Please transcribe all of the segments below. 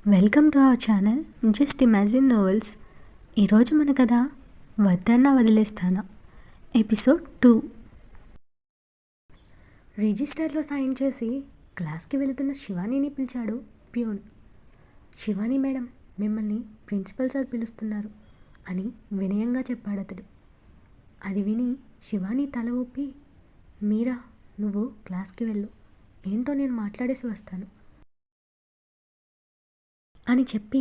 Welcome to our channel just imagine novels. ఈరోజు మన కథ వద్దన్నా వదిలేస్తానా ఎపిసోడ్ 2. రిజిస్టర్లో సైన్ చేసి క్లాస్కి వెళుతున్న శివానీని పిలిచాడు ప్యూన్. శివానీ మేడం, మిమ్మల్ని ప్రిన్సిపల్ సార్ పిలుస్తున్నారు అని వినయంగా చెప్పాడు అతడు. అది విని శివానీ తల ఊపి, మీరా, నువ్వు క్లాస్కి వెళ్ళు, ఏంటో నేను మాట్లాడేసి వస్తాను అని చెప్పి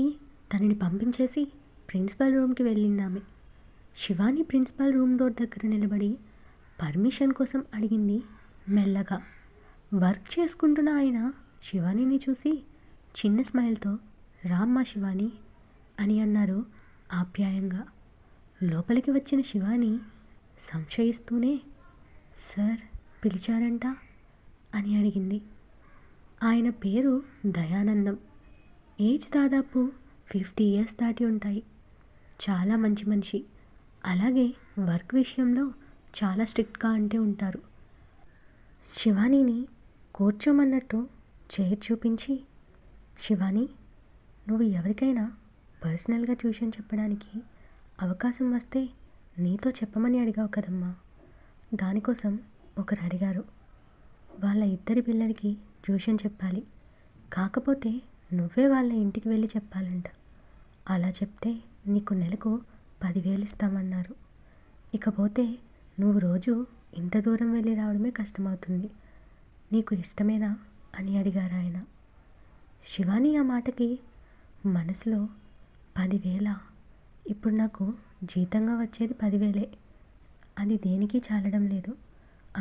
తనని పంపించేసి ప్రిన్సిపల్ రూమ్కి వెళ్ళిందామె. శివాని ప్రిన్సిపల్ రూమ్ డోర్ దగ్గర నిలబడి పర్మిషన్ కోసం అడిగింది మెల్లగా. వర్క్ చేసుకుంటున్న ఆయన శివానీని చూసి చిన్న స్మైల్తో రామ్మా శివాని అని అన్నారు ఆప్యాయంగా. లోపలికి వచ్చిన శివాని సంశయిస్తూనే, సార్ పిలిచారంట అని అడిగింది. ఆయన పేరు దయానందం. ఏజ్ దాదాపు 50 years దాటి ఉంటాయి. చాలా మంచి మనిషి. అలాగే వర్క్ విషయంలో చాలా స్ట్రిక్ట్గా అంటే ఉంటారు. శివానీని కూర్చోమన్నట్టు చైర్ చూపించి, శివాని, నువ్వు ఎవరికైనా పర్సనల్గా ట్యూషన్ చెప్పడానికి అవకాశం వస్తే నీతో చెప్పమని అడిగావు కదమ్మా. దానికోసం ఒకరు అడిగారు. వాళ్ళ ఇద్దరి పిల్లలకి ట్యూషన్ చెప్పాలి. కాకపోతే నువ్వే వాళ్ళ ఇంటికి వెళ్ళి చెప్పాలంట. అలా చెప్తే నీకు నెలకు 10,000 ఇస్తామన్నారు. ఇకపోతే నువ్వు రోజు ఇంత దూరం వెళ్ళి రావడమే కష్టమవుతుంది. నీకు ఇష్టమేనా అని అడిగారు ఆయన. శివాని ఆ మాటకి మనసులో 10,000, ఇప్పుడు నాకు జీతంగా వచ్చేది 10,000, అది దేనికి చాలడం లేదు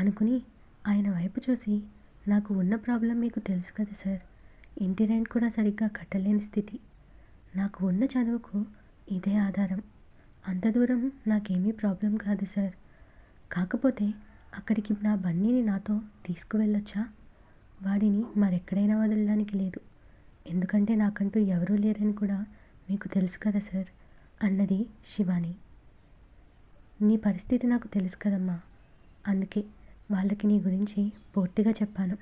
అనుకుని ఆయన వైపు చూసి, నాకు ఉన్న ప్రాబ్లం మీకు తెలుసు కదా సార్, ఇంటి రెంట్ కూడా సరిగ్గా కట్టలేని స్థితి. నాకు ఉన్న చదువుకు ఇదే ఆధారం. అంత దూరం నాకేమీ ప్రాబ్లం కాదు సార్. కాకపోతే అక్కడికి నా బన్నీని నాతో తీసుకువెళ్ళొచ్చా? వాడిని మరెక్కడైనా వదలడానికి లేదు. ఎందుకంటే నాకంటూ ఎవరూ లేరని కూడా మీకు తెలుసు కదా సార్ అన్నది శివాని. నీ పరిస్థితి నాకు తెలుసు కదమ్మా. అందుకే వాళ్ళకి నీ గురించి పూర్తిగా చెప్పాను.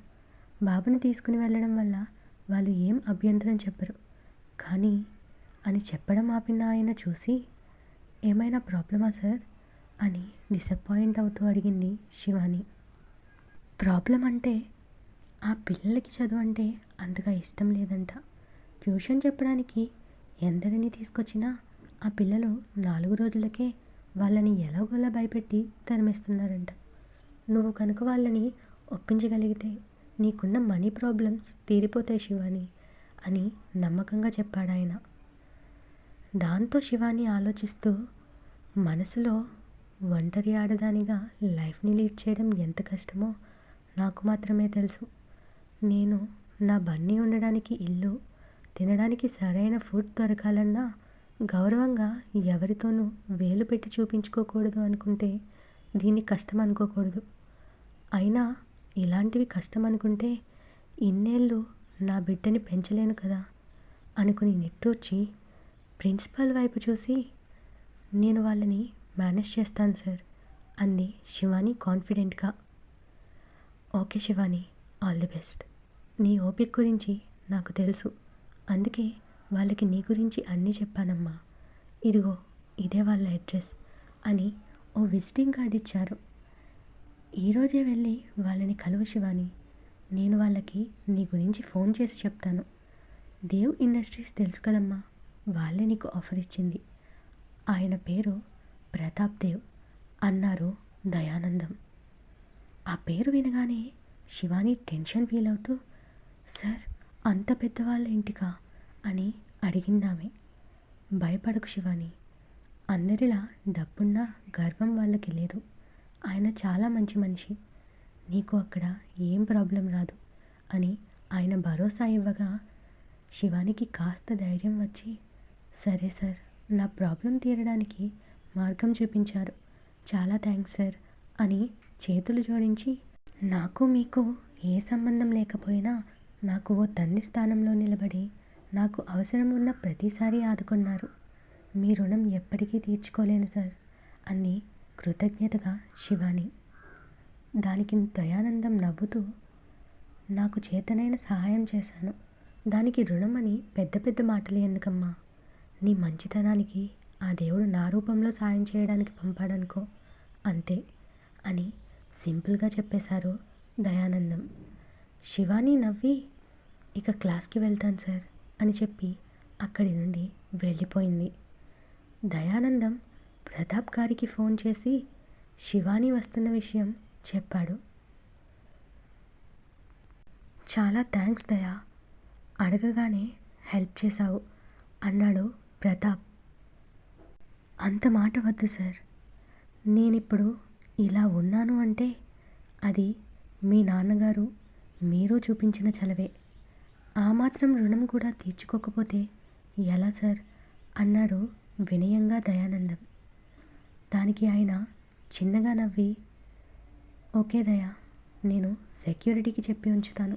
బాబుని తీసుకుని వెళ్ళడం వల్ల వాళ్ళు ఏం అభ్యంతరం చెప్పరు. కానీ అని చెప్పడం ఆపిన ఆయన చూసి, ఏమైనా ప్రాబ్లమా సార్ అని డిసప్పాయింట్ అవుతూ అడిగింది శివాని. ప్రాబ్లం అంటే ఆ పిల్లలకి చదువు అంటే అంతగా ఇష్టం లేదంట. ట్యూషన్ చెప్పడానికి ఎందరిని తీసుకొచ్చినా ఆ పిల్లలు 4 రోజులకే వాళ్ళని ఎలాగోలా భయపెట్టి తరిమేస్తున్నారంట. నువ్వు కనుక వాళ్ళని ఒప్పించగలిగితే నీకున్న మనీ ప్రాబ్లమ్స్ తీరిపోతాయి శివాని అని నమ్మకంగా చెప్పాడాయన. దాంతో శివాని ఆలోచిస్తూ మనసులో, ఒంటరి ఆడదానిగా లైఫ్ని లీడ్ చేయడం ఎంత కష్టమో నాకు మాత్రమే తెలుసు. నేను నా బన్నీ ఉండడానికి ఇల్లు, తినడానికి సరైన ఫుడ్ దొరకాలన్నా గౌరవంగా ఎవరితోనూ వేలు పెట్టి చూపించుకోకూడదు అనుకుంటే దీన్ని కష్టం అనుకోకూడదు. అయినా ఇలాంటివి కష్టం అనుకుంటే ఇన్నేళ్ళు నా బిడ్డని పెంచలేను కదా అనుకుని నిట్టూర్చి ప్రిన్సిపల్ వైపు చూసి, నేను వాళ్ళని మేనేజ్ చేస్తాను సార్ అంది శివాని కాన్ఫిడెంట్గా. Okay Shivani, all the best. నీ ఓపిక గురించి నాకు తెలుసు. అందుకే వాళ్ళకి నీ గురించి అన్నీ చెప్పానమ్మా. ఇదిగో ఇదే వాళ్ళ అడ్రస్ అని ఓ విజిటింగ్ కార్డ్ ఇచ్చారు. ఈరోజే వెళ్ళి వాళ్ళని కలువు శివాని. నేను వాళ్ళకి నీ గురించి ఫోన్ చేసి చెప్తాను. దేవ్ ఇండస్ట్రీస్ తెలుసు కదమ్మా, వాళ్ళే నీకు ఆఫర్ ఇచ్చింది. ఆయన పేరు ప్రతాప్ దేవ్ అన్నారు దయానందం. ఆ పేరు వినగానే శివాని టెన్షన్ ఫీల్ అవుతూ, సార్ అంత పెద్దవాళ్ళ ఇంటికా అని అడిగిందామె. భయపడకు శివాని, అందరిలా డబ్బున్నా గర్వం వాళ్ళకి లేదు. ఆయన చాలా మంచి మనిషి. నీకు అక్కడ ఏం ప్రాబ్లం రాదు అని ఆయన భరోసా ఇవ్వగా శివానికి కాస్త ధైర్యం వచ్చి, సరే సార్, నా ప్రాబ్లం తీరడానికి మార్గం చూపించారు, చాలా థ్యాంక్స్ సార్ అని చేతులు జోడించి, నాకు మీకు ఏ సంబంధం లేకపోయినా నాకు ఓ తండ్రి స్థానంలో నిలబడి నాకు అవసరం ఉన్న ప్రతిసారి ఆదుకున్నారు. మీ రుణం ఎప్పటికీ తీర్చుకోలేను సార్ అంది కృతజ్ఞతగా శివాని. దానికి దయానందం నవ్వుతూ, నాకు చేతనైన సహాయం చేశాను, దానికి రుణం అని పెద్ద పెద్ద మాటలు ఎందుకమ్మా? నీ మంచితనానికి ఆ దేవుడు నా రూపంలో సాయం చేయడానికి పంపాడనుకో, అంతే అని సింపుల్గా చెప్పేశారు దయానందం. శివాని నవ్వి, ఇక క్లాస్కి వెళ్తాను సార్ అని చెప్పి అక్కడి నుండి వెళ్ళిపోయింది. దయానందం ప్రతాప్ గారికి ఫోన్ చేసి శివాని వస్తున్న విషయం చెప్పాడు. చాలా థ్యాంక్స్ దయా, అడగగానే హెల్ప్ చేశావు అన్నాడు ప్రతాప్. అంత మాట వద్దు సార్, నేనిప్పుడు ఇలా ఉన్నాను అంటే అది మీ నాన్నగారు మీరు చూపించిన చలవే. ఆ మాత్రం రుణం కూడా తీర్చుకోకపోతే ఎలా సార్ అన్నాడు వినయంగా దయానందం. దానికి ఆయన చిన్నగా నవ్వి, ఓకే దయా, నేను సెక్యూరిటీకి చెప్పి ఉంచుతాను.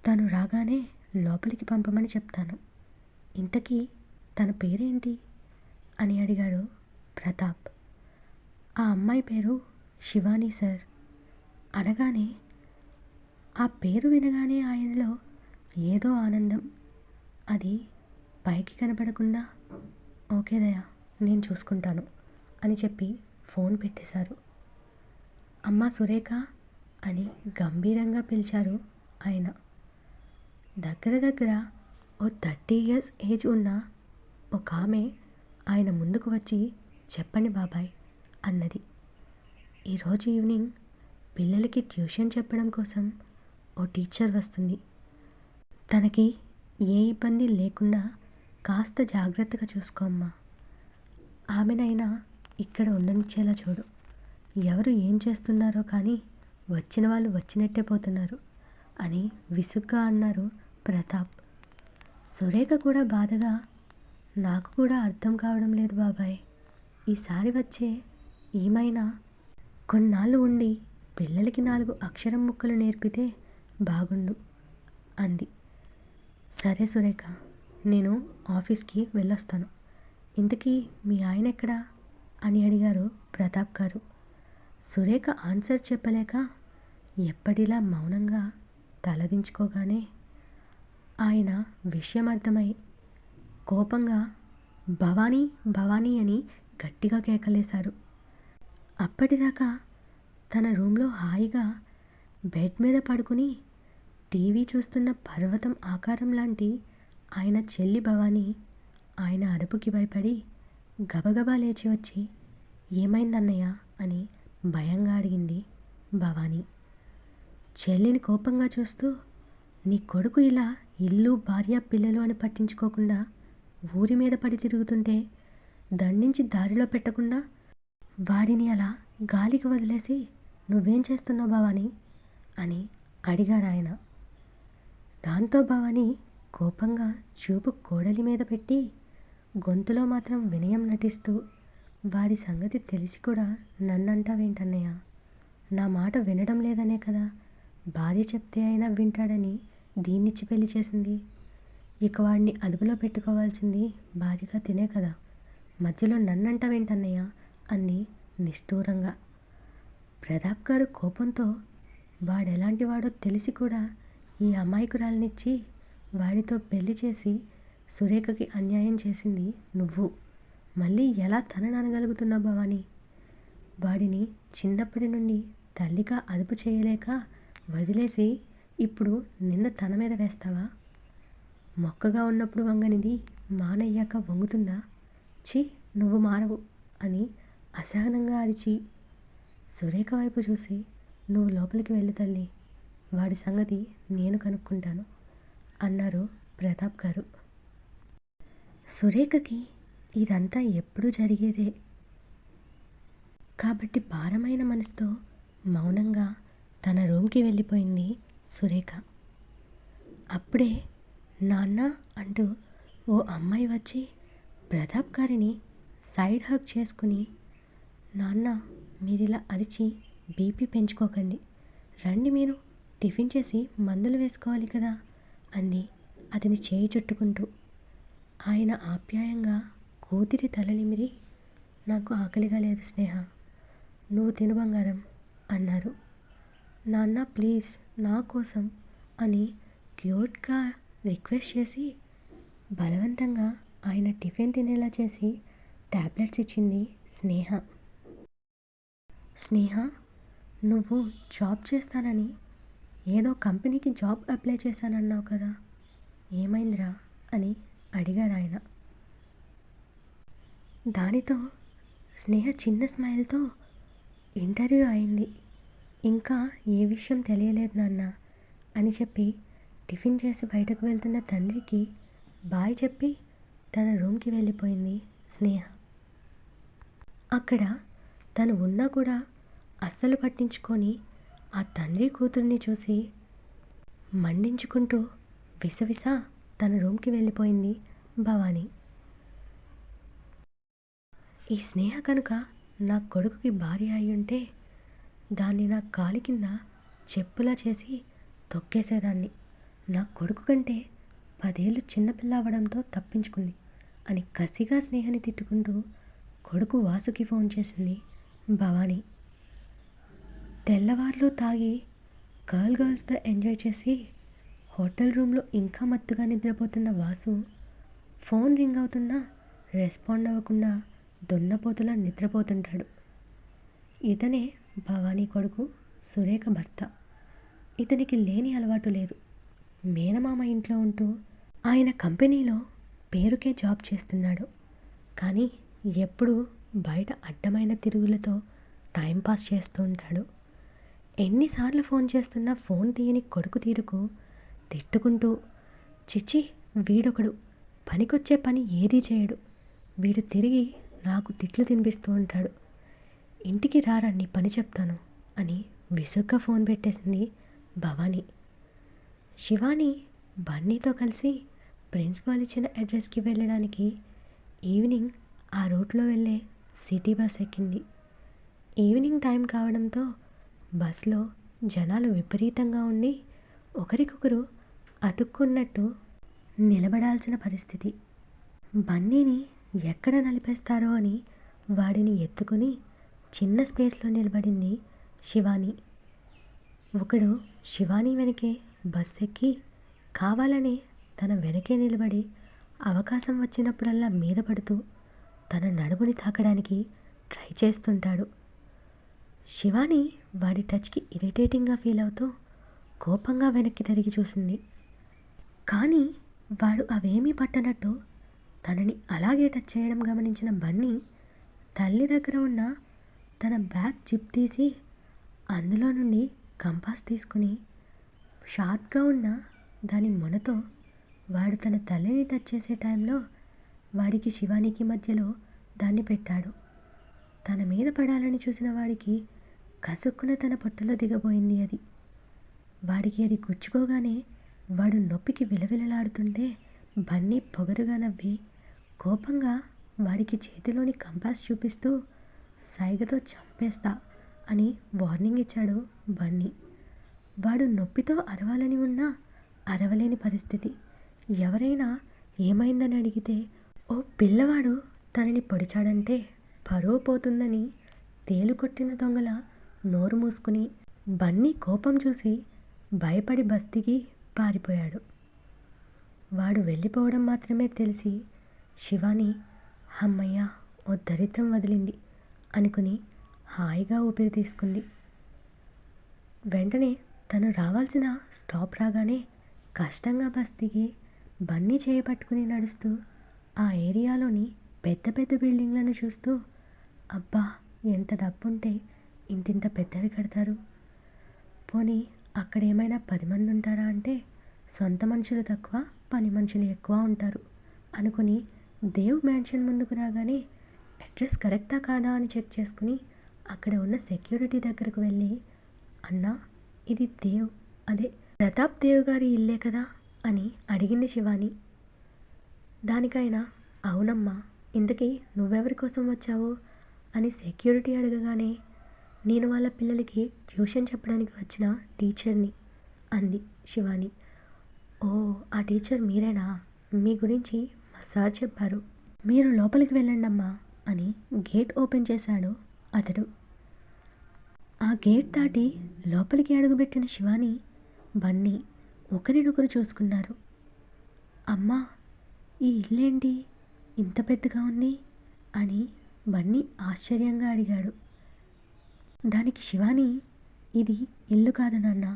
తను రాగానే లోపలికి పంపమని చెప్తాను. ఇంతకీ తన పేరేంటి అని అడిగాడు ప్రతాప్. ఆ అమ్మాయి పేరు శివాని సార్ అనగానే ఆ పేరు వినగానే ఆయనలో ఏదో ఆనందం. అది పైకి కనపడకుండా ఓకే దయా, నేను చూసుకుంటాను అని చెప్పి ఫోన్ పెట్టేశారు. అమ్మా సురేఖ అని గంభీరంగా పిలిచారు ఆయన. దగ్గర దగ్గర ఓ 30 years ఏజ్ ఉన్న ఒక ఆమె ఆయన ముందుకు వచ్చి, చెప్పండి బాబాయ్ అన్నది. ఈరోజు ఈవినింగ్ పిల్లలకి ట్యూషన్ చెప్పడం కోసం ఓ టీచర్ వస్తుంది. తనకి ఏ ఇబ్బంది లేకుండా కాస్త జాగ్రత్తగా చూసుకోమ్మా. ఆమెనైనా ఇక్కడ ఉండనిచ్చేలా చూడు. ఎవరు ఏం చేస్తున్నారో కానీ వచ్చిన వాళ్ళు వచ్చినట్టే పోతున్నారు అని విసుగ్గా అన్నారు ప్రతాప్. సురేఖ కూడా బాధగా, నాకు కూడా అర్థం కావడం లేదు బాబాయ్. ఈసారి వచ్చే ఏమైనా కొన్నాళ్ళు ఉండి పిల్లలకి 4 అక్షరం ముక్కలు నేర్పితే బాగుండు అంది. సరే సురేఖ, నేను ఆఫీస్కి వెళ్ళొస్తాను. ఇంతకీ మీ ఆయన ఎక్కడా అని అడిగారు ప్రతాప్ గారు. సురేఖ ఆన్సర్ చెప్పలేక ఎప్పటిలా మౌనంగా తలదించుకోగానే ఆయన విషయం అర్థమై కోపంగా భవానీ భవానీ అని గట్టిగా కేకలేశారు. అప్పటిదాకా తన రూమ్లో హాయిగా బెడ్ మీద పడుకుని టీవీ చూస్తున్న పర్వతం ఆకారం లాంటి ఆయన చెల్లి భవానీ ఆయన అరుపుకి భయపడి గబగబా లేచి వచ్చి, ఏమైందన్నయ్య అని భయంగా అడిగింది భవానీ. చెల్లిని కోపంగా చూస్తూ, నీ కొడుకు ఇలా ఇల్లు భార్య పిల్లలు అని పట్టించుకోకుండా ఊరి మీద పడి తిరుగుతుంటే దండించి దారిలో పెట్టకుండా వాడిని అలా గాలికి వదిలేసి నువ్వేం చేస్తున్నావు భవానీ అని అడిగారాయన. దాంతో భవానీ కోపంగా చూపు కోడలి మీద పెట్టి గొంతులో మాత్రం వినయం నటిస్తూ, వాడి సంగతి తెలిసి కూడా నన్నంటావేంటన్నయ్య? నా మాట వినడం లేదనే కదా భార్య చెప్తే అయినా వింటాడని దీన్నిచ్చి పెళ్లి చేసింది. ఇక వాడిని అదుపులో పెట్టుకోవాల్సింది భార్యగా తినే కదా, మధ్యలో నన్నంటావేంటన్నయ్య అంది నిష్ఠూరంగా. ప్రతాప్ గారు కోపంతో, వాడెలాంటి వాడో తెలిసి కూడా ఈ అమాయకురాలనిచ్చి వాడితో పెళ్లి చేసి సురేఖకి అన్యాయం చేసింది నువ్వు. మళ్ళీ ఎలా తనని అనగలుగుతున్నావు భవానీ? వాడిని చిన్నప్పటి నుండి తల్లిగా అదుపు చేయలేక వదిలేసి ఇప్పుడు నిన్న తన మీద వేస్తావా? మొక్కగా ఉన్నప్పుడు వంగనిది మానయ్యాక వంగుతుందా? ఛీ, నువ్వు మారవు అని అసహనంగా అరిచి సురేఖ వైపు చూసి, నువ్వు లోపలికి వెళ్ళి తల్లి, వాడి సంగతి నేను కనుక్కుంటాను అన్నారు ప్రతాప్ గారు. సురేఖకి ఇదంతా ఎప్పుడూ జరిగేదే కాబట్టి భారమైన మనసుతో మౌనంగా తన రూమ్కి వెళ్ళిపోయింది సురేఖ. అప్పుడే నాన్న అంటూ ఓ అమ్మాయి వచ్చి ప్రతాప్ గారిని సైడ్ హగ్ చేసుకుని, నాన్న మీరిలా అరిచి బీపీ పెంచుకోకండి, రండి మీరు టిఫిన్ చేసి మందులు వేసుకోవాలి కదా అంది అతని చేయి చుట్టుకుంటూ. ఆయన ఆప్యాయంగా కూతురి తలనిమిరి, నాకు ఆకలిగా లేదు స్నేహ, నువ్వు తిను బంగారం అన్నారు. నాన్న ప్లీజ్ నా కోసం అని క్యూట్గా రిక్వెస్ట్ చేసి బలవంతంగా ఆయన టిఫిన్ తినేలా చేసి టాబ్లెట్స్ ఇచ్చింది స్నేహ. స్నేహ, నువ్వు జాబ్ చేస్తానని ఏదో కంపెనీకి జాబ్ అప్లై చేశానన్నావు కదా, ఏమైందిరా అని అడిగారు ఆయన. దానితో స్నేహ చిన్న స్మైల్తో ఇంటర్వ్యూ అయింది, ఇంకా ఏ విషయం తెలియలేదు నాన్న అని చెప్పి టిఫిన్ చేసి బయటకు వెళ్తున్న తండ్రికి బాయ్ చెప్పి తన రూమ్కి వెళ్ళిపోయింది స్నేహ. అక్కడ తను ఉన్నా కూడా అస్సలు పట్టించుకొని ఆ తండ్రి కూతుర్ని చూసి మండించుకుంటూ విసవిస తన రూమ్కి వెళ్ళిపోయింది భవానీ. ఈ స్నేహ కనుక నా కొడుకుకి భార్య అయి ఉంటే దాన్ని నా కాలి కింద చెప్పులా చేసి తొక్కేసేదాన్ని. నా కొడుకు కంటే 10 ఏళ్ళు చిన్నపిల్ల అవ్వడంతో తప్పించుకుంది అని కసిగా స్నేహని తిట్టుకుంటూ కొడుకు వాసుకి ఫోన్ చేసింది భవానీ. తెల్లవార్లు తాగి గర్ల్స్తో ఎంజాయ్ చేసి హోటల్ రూమ్లో ఇంకా మత్తుగా నిద్రపోతున్న వాసు ఫోన్ రింగ్ అవుతున్నా రెస్పాండ్ అవ్వకుండా దున్నపోతులా నిద్రపోతుంటాడు. ఇతనే భవానీ కొడుకు సురేఖ భర్త. ఇతనికి లేని అలవాటు లేదు. మేనమామ ఇంట్లో ఉంటూ ఆయన కంపెనీలో పేరుకే జాబ్ చేస్తున్నాడు. కానీ ఎప్పుడూ బయట అడ్డమైన తిరుగులతో టైంపాస్ చేస్తూ ఉంటాడు. ఎన్నిసార్లు ఫోన్ చేస్తున్నా ఫోన్ తీయని కొడుకు తీరుకు తిట్టుకుంటూ, చిచ్చి వీడొకడు, పనికొచ్చే పని ఏదీ చేయడు, వీడు తిరిగి నాకు తిట్లు తినిపిస్తూ ఉంటాడు, ఇంటికి రారా నీ పని చెప్తాను అని విసుగ్గా ఫోన్ పెట్టేసింది భవానీ. శివాని బన్నీతో కలిసి ప్రిన్సిపాల్ ఇచ్చిన అడ్రస్కి వెళ్ళడానికి ఈవినింగ్ ఆ రూట్లో వెళ్ళే సిటీ బస్ ఎక్కింది. ఈవినింగ్ టైం కావడంతో బస్లో జనాలు విపరీతంగా ఉండి ఒకరికొకరు అతుక్కున్నట్టు నిలబడాల్సిన పరిస్థితి. బన్నీని ఎక్కడ నలిపేస్తారో అని వాడిని ఎత్తుకుని చిన్న స్పేస్లో నిలబడింది శివాని. ఒకడు శివాని వెనకే బస్ ఎక్కి కావాలనే తన వెనకే నిలబడి అవకాశం వచ్చినప్పుడల్లా మీద పడుతూ తన నడుముని తాకడానికి ట్రై చేస్తుంటాడు. శివాని వాడి టచ్కి ఇరిటేటింగ్గా ఫీల్ అవుతూ కోపంగా వెనక్కి తిరిగి చూసింది. కానీ వాడు అవేమీ పట్టనట్టు తనని అలాగే టచ్ చేయడం గమనించిన బన్నీ తల్లి దగ్గర ఉన్న తన బ్యాగ్ జిప్ తీసి అందులో నుండి కంపాస్ తీసుకుని షార్ప్గా ఉన్న దాని మొనతో వాడు తన తల్లిని టచ్ చేసే టైంలో వాడికి శివానికి మధ్యలో దాన్ని పెట్టాడు. తన మీద పడాలని చూసిన వాడికి కసుక్కున తన పొట్టలో దిగబోయింది అది. వాడికి అది గుచ్చుకోగానే వాడు నొప్పికి విలవిలలాడుతుంటే బన్నీ పొగరుగా నవ్వి కోపంగా వాడికి చేతిలోని కంపాస్ చూపిస్తూ సైగతో చంపేస్తా అని వార్నింగ్ ఇచ్చాడు బన్నీ. వాడు నొప్పితో అరవాలని ఉన్నా అరవలేని పరిస్థితి. ఎవరైనా ఏమైందని అడిగితే ఓ పిల్లవాడు తనని పొడిచాడంటే పరువు పోతుందని తేలుకొట్టిన దొంగల నోరు మూసుకుని బన్నీ కోపం చూసి భయపడి బస్తీకి పారిపోయాడు. వాడు వెళ్ళిపోవడం మాత్రమే తెలిసి శివాని అమ్మయ్య ఓ దరిద్రం వదిలింది అనుకుని హాయిగా ఊపిరి తీసుకుంది. వెంటనే తను రావాల్సిన స్టాప్ రాగానే కష్టంగా బస్ దిగి బన్నీ చేయబట్టుకుని నడుస్తూ ఆ ఏరియాలోని పెద్ద పెద్ద బిల్డింగ్లను చూస్తూ అబ్బా ఎంత డబ్బుంటే ఇంతింత పెద్దవి కడతారు, పోనీ అక్కడ ఏమైనా 10 మంది ఉంటారా అంటే సొంత మనుషులు తక్కువ పని మనుషులు ఎక్కువ ఉంటారు అనుకుని దేవ్ మ్యాన్షన్ ముందుకు రాగానే అడ్రస్ కరెక్టా కాదా అని చెక్ చేసుకుని అక్కడ ఉన్న సెక్యూరిటీ దగ్గరకు వెళ్ళి అన్నా ఇది దేవ్ అదే ప్రతాప్ దేవ్ గారి ఇల్లే కదా అని అడిగింది శివాని. దానికైనా అవునమ్మా, ఇంతకీ నువ్వెవరి కోసం వచ్చావు అని సెక్యూరిటీ అడగగానే నేను వాళ్ళ పిల్లలకి ట్యూషన్ చెప్పడానికి వచ్చిన టీచర్ని అంది శివాని. ఓ ఆ టీచర్ మీరేనా, మీ గురించి మా సార్ చెప్పారు, మీరు లోపలికి వెళ్ళండమ్మా అని గేట్ ఓపెన్ చేశాడు అతడు. ఆ గేట్ దాటి లోపలికి అడుగుపెట్టిన శివాని బన్నీ ఒకరినొకరు చూసుకున్నారు. అమ్మా, ఈ ఇల్లేంటి ఇంత పెద్దగా ఉంది అని బన్నీ ఆశ్చర్యంగా అడిగాడు. దానికి శివాని, ఇది ఇల్లు కాదు నాన్న,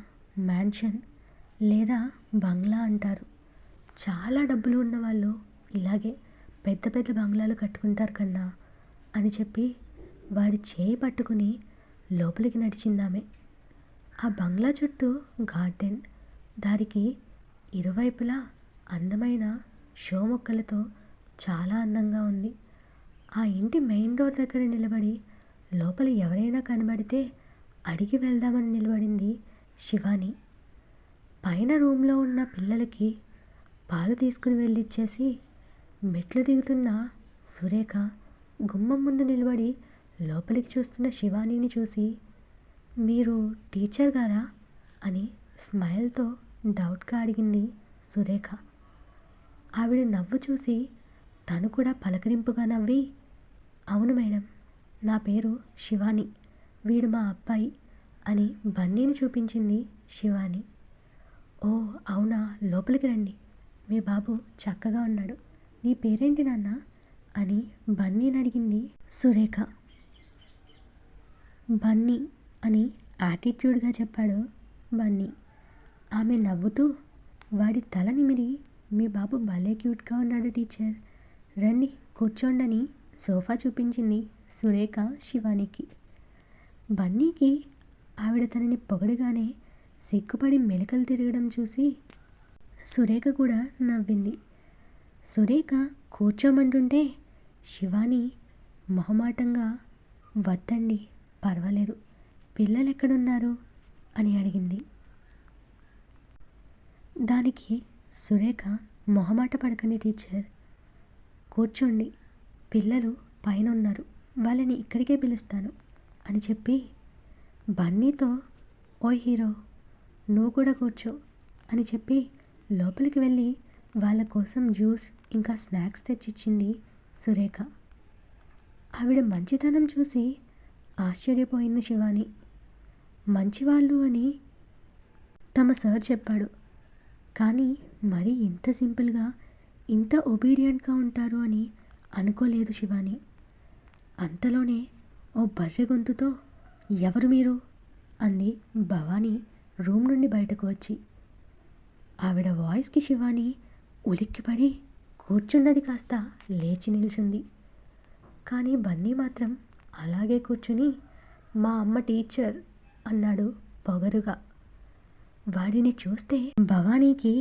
మ్యాన్షన్ లేదా బంగ్లా అంటారు. చాలా డబ్బులు ఉన్నవాళ్ళు ఇలాగే పెద్ద పెద్ద బంగ్లాలు కట్టుకుంటారు కన్నా అని చెప్పి వాడి చేయి పట్టుకుని లోపలికి నడిచిందామె. ఆ బంగ్లా చుట్టూ గార్డెన్, దానికి ఇరువైపులా అందమైన షో మొక్కలతో చాలా అందంగా ఉంది. ఆ ఇంటి మెయిన్ డోర్ దగ్గర నిలబడి లోపల ఎవరైనా కనబడితే అడిగి వెళ్దామని నిలబడింది శివాని. పైన రూమ్లో ఉన్న పిల్లలకి పాలు తీసుకుని వెళ్ళిచ్చేసి మెట్లు దిగుతున్న సురేఖ గుమ్మం ముందు నిలబడి లోపలికి చూస్తున్న శివానీని చూసి, మీరు టీచర్ గారా అని స్మైల్తో డౌట్గా అడిగింది సురేఖ. ఆవిడ నవ్వు చూసి తను కూడా పలకరింపుగా నవ్వి, అవును మేడం, నా పేరు శివాని, వీడు మా అబ్బాయి అని బన్నీని చూపించింది శివాని. ఓ అవునా, లోపలికి రండి, మీ బాబు చక్కగా ఉన్నాడు. నీ పేరేంటి నాన్న అని బన్నీని అడిగింది సురేఖ. బన్నీ అని యాటిట్యూడ్గా చెప్పాడు బన్నీ. ఆమె నవ్వుతూ వాడి తల నిమిరి, మీ బాబు భలే క్యూట్గా ఉన్నాడు టీచర్, రండి కూర్చోండని సోఫా చూపించింది సురేఖ శివానికి. బన్నీకి ఆవిడ తనని పొగడగానే సిగ్గుపడి మెలికలు తిరగడం చూసి సురేఖ కూడా నవ్వింది. సురేఖ కూర్చోమంటుంటే శివాని మొహమాటంగా, వద్దండి పర్వాలేదు, పిల్లలు ఎక్కడున్నారు అని అడిగింది. దానికి సురేఖ, మొహమాట పడకండి టీచర్, కూర్చోండి, పిల్లలు పైన ఉన్నారు, వాళ్ళని ఇక్కడికే పిలుస్తాను అని చెప్పి బన్నీతో, ఓయ్ హీరో, నువ్వు కూడా కూర్చో అని చెప్పి లోపలికి వెళ్ళి వాళ్ళ కోసం జ్యూస్ ఇంకా స్నాక్స్ తెచ్చిచ్చింది సురేఖ. ఆవిడ మంచితనం చూసి ఆశ్చర్యపోయింది శివాని. మంచివాళ్ళు అని తమ సార్ చెప్పాడు, కానీ మరీ ఇంత సింపుల్గా ఇంత ఒబీడియంట్గా ఉంటారు అని అనుకోలేదు శివాని. అంతలోనే ఓ బర్రె గొంతుతో, ఎవరు మీరు అంది భవానీ రూమ్ నుండి బయటకు వచ్చి. ఆవిడ వాయిస్కి శివాని ఉలిక్కిపడి కూర్చున్నది కాస్త లేచి నిల్చుంది. కానీ బన్నీ మాత్రం అలాగే కూర్చుని, మా అమ్మ టీచర్ అన్నాడు పొగరుగా. వాడిని చూస్తే భవానీకి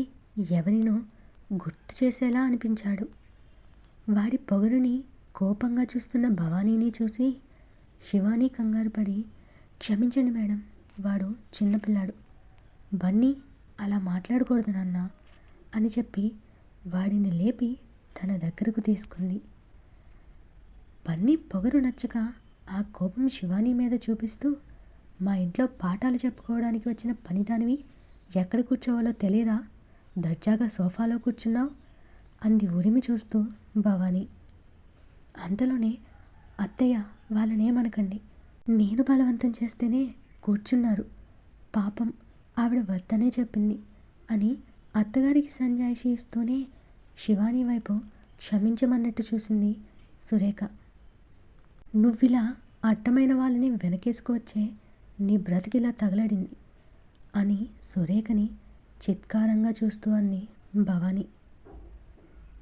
ఎవరినో గుర్తు చేసేలా అనిపించాడు. వాడి పొగరుని కోపంగా చూస్తున్న భవానీని చూసి శివాని కంగారు పడి, క్షమించండి మేడం, వాడు చిన్నపిల్లాడు, బన్నీ అలా మాట్లాడకూడదు నాన్న అని చెప్పి వాడిని లేపి తన దగ్గరకు తీసుకుంది. బన్నీ పొగరు నచ్చక ఆ కోపం శివాని మీద చూపిస్తూ, మా ఇంట్లో పాఠాలు చెప్పుకోవడానికి వచ్చిన పనిదానివి ఎక్కడ కూర్చోవాలో తెలియదా, దర్జాగా సోఫాలో కూర్చున్నావు అంది ఉరిమి చూస్తూ భవానీ. అంతలోనే, అత్తయ్య వాళ్ళనేమనకండి, నేను బలవంతం చేస్తేనే కూర్చున్నారు, పాపం ఆవిడ వద్దనే చెప్పింది అని అత్తగారికి సంజాయిషి ఇస్తూనే శివాని వైపు క్షమించమన్నట్టు చూసింది సురేఖ. నువ్విలా అడ్డమైన వాళ్ళని వెనకేసుకువచ్చే నీ బ్రతికిలా తగలడింది అని సురేఖని చిత్కారంగా చూస్తూ అంది భవానీ.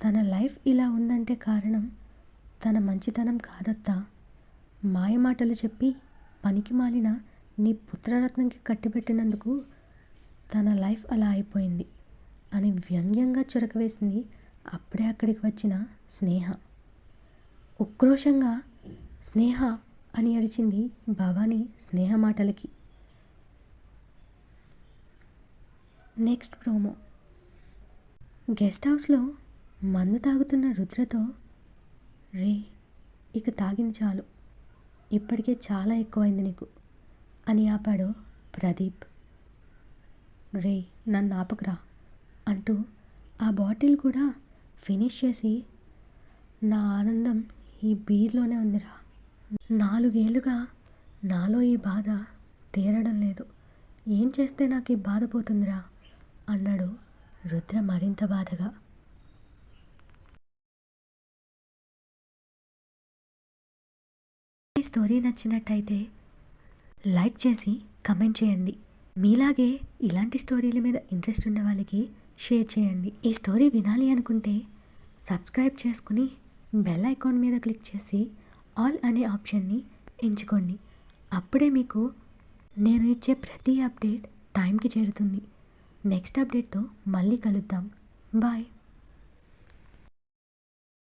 తన లైఫ్ ఇలా ఉందంటే కారణం తన మంచితనం కాదత్తా, మాయమాటలు చెప్పి పనికి మాలిన నీ పుత్రరత్నంకి కట్టిపెట్టినందుకు తన లైఫ్ అలా అయిపోయింది అని వ్యంగ్యంగా చురకవేసింది అప్పుడే అక్కడికి వచ్చిన స్నేహ. ఉక్రోషంగా స్నేహ అని అరిచింది భవానీ స్నేహ మాటలకి. Next promo. గెస్ట్ హౌస్లో మందు తాగుతున్న రుద్రతో, రే ఇక తాగింది చాలు, ఇప్పటికే చాలా ఎక్కువైంది నీకు అని ఆపాడు ప్రదీప్. రే నన్ను ఆపకురా అంటూ ఆ బాటిల్ కూడా ఫినిష్ చేసి, నా ఆనందం ఈ బీర్లోనే ఉందిరా, 4 ఏళ్ళుగా నాలో ఈ బాధ తీరడం లేదు, ఏం చేస్తే నాకు ఈ బాధ పోతుందిరా అన్నాడు రుద్ర మరింత బాధగా. ఈ స్టోరీ నచ్చినట్టయితే లైక్ చేసి కమెంట్ చేయండి. మీలాగే ఇలాంటి స్టోరీల మీద ఇంట్రెస్ట్ ఉన్న వాళ్ళకి షేర్ చేయండి. ఈ స్టోరీ వినాలి అనుకుంటే సబ్స్క్రైబ్ చేసుకుని బెల్ ఐకాన్ మీద క్లిక్ చేసి ఆల్ అనే ఆప్షన్ని ఎంచుకోండి. అప్పుడే మీకు నేను ఇచ్చే ప్రతి అప్డేట్ టైంకి చేరుతుంది. నెక్స్ట్ అప్డేట్తో మళ్ళీ కలుద్దాం. బాయ్.